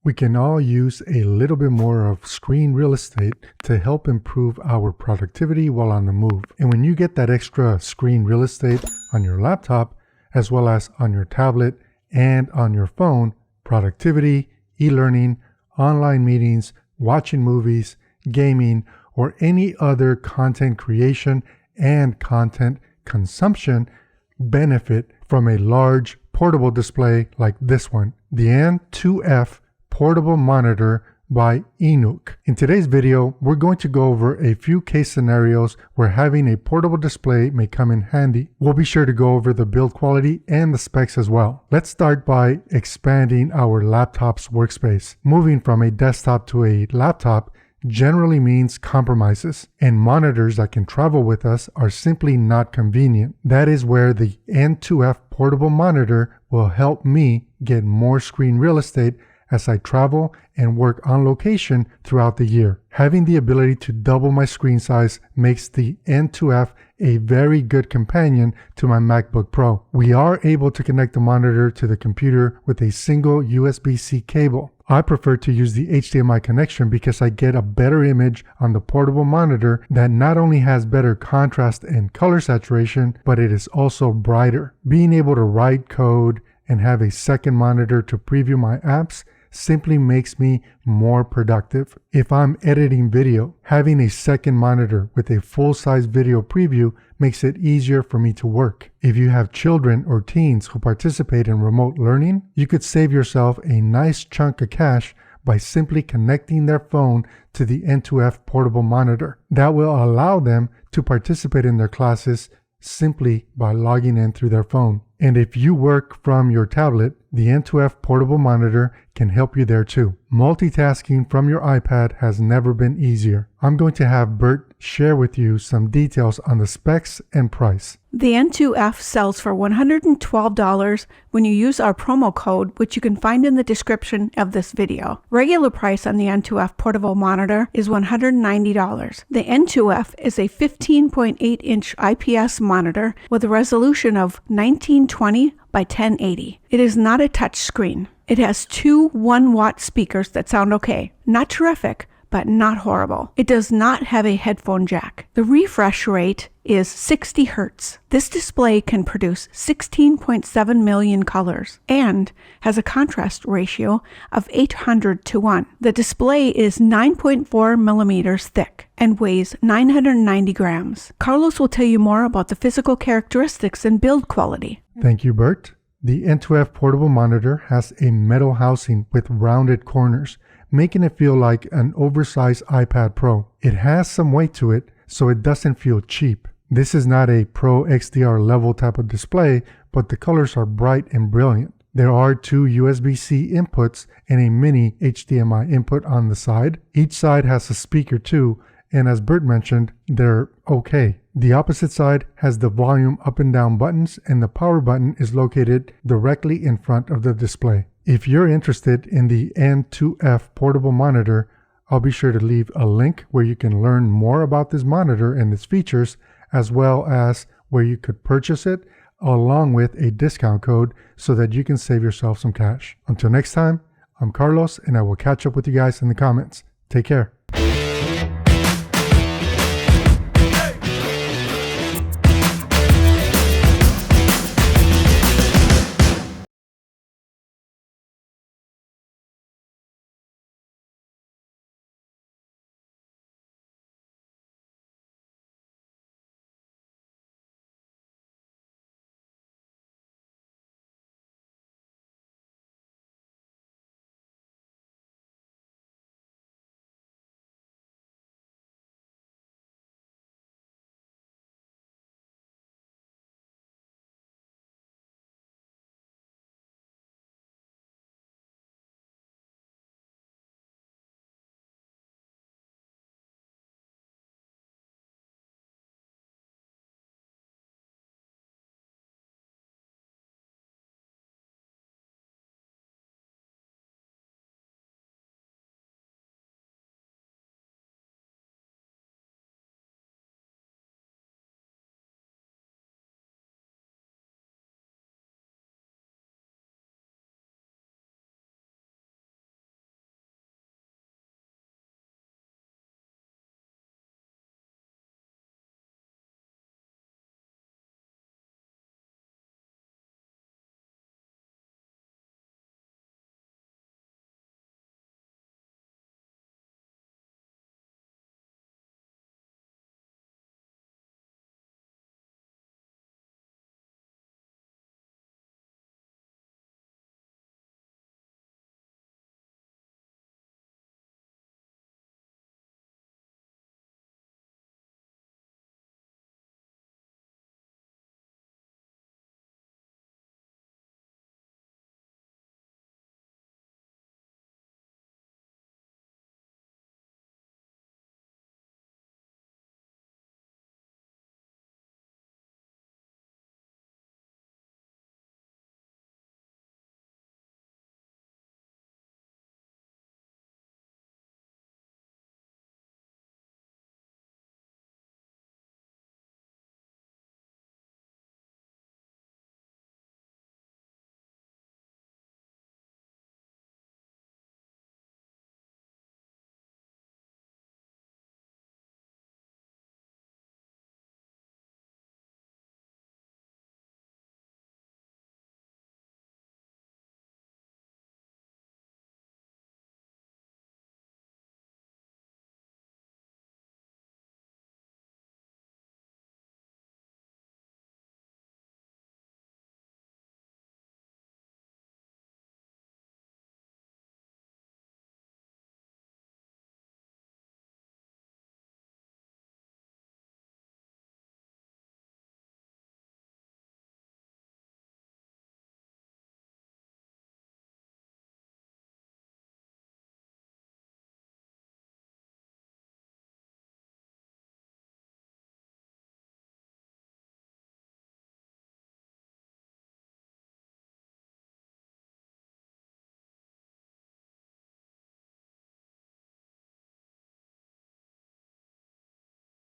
We can all use a little bit more of screen real estate to help improve our productivity while on the move. And when you get that extra screen real estate on your laptop, as well as on your tablet and on your phone, productivity, e-learning, online meetings, watching movies, gaming, or any other content creation and content consumption benefit from a large portable display like this one, the N2F Portable Monitor by INNOCN. In today's video, we're going to go over a few case scenarios where having a portable display may come in handy. We'll be sure to go over the build quality and the specs as well. Let's start by expanding our laptop's workspace. Moving from a desktop to a laptop generally means compromises, and monitors that can travel with us are simply not convenient. That is where the N2F Portable Monitor will help me get more screen real estate as I travel and work on location throughout the year. Having the ability to double my screen size makes the N2F a very good companion to my MacBook Pro. We are able to connect the monitor to the computer with a single USB-C cable. I prefer to use the HDMI connection because I get a better image on the portable monitor that not only has better contrast and color saturation, but it is also brighter. Being able to write code and have a second monitor to preview my apps simply makes me more productive. If I'm editing video, having a second monitor with a full-size video preview makes it easier for me to work. If you have children or teens who participate in remote learning, you could save yourself a nice chunk of cash by simply connecting their phone to the N2F portable monitor. That will allow them to participate in their classes simply by logging in through their phone. And if you work from your tablet, the N2F portable monitor can help you there too. Multitasking from your iPad has never been easier. I'm going to have Bert share with you some details on the specs and price. The N2F sells for $112 when you use our promo code, which you can find in the description of this video. Regular price on the N2F portable monitor is $190. The N2F is a 15.8-inch IPS monitor with a resolution of 1920 by 1080. It is not a touch screen. It has two 1-watt speakers that sound okay. Not terrific, but not horrible. It does not have a headphone jack. The refresh rate is 60 Hz. This display can produce 16.7 million colors and has a contrast ratio of 800:1. The display is 9.4 millimeters thick and weighs 990 grams. Carlos will tell you more about the physical characteristics and build quality. Thank you, Bert. The N2F portable monitor has a metal housing with rounded corners, making it feel like an oversized iPad Pro. It has some weight to it, so it doesn't feel cheap. This is not a Pro XDR level type of display, but the colors are bright and brilliant. There are two USB-C inputs and a mini HDMI input on the side. Each side has a speaker too, and as Bert mentioned, they're okay. The opposite side has the volume up and down buttons, and the power button is located directly in front of the display. If you're interested in the N2F portable monitor, I'll be sure to leave a link where you can learn more about this monitor and its features, as well as where you could purchase it, along with a discount code so that you can save yourself some cash. Until next time, I'm Carlos, and I will catch up with you guys in the comments. Take care.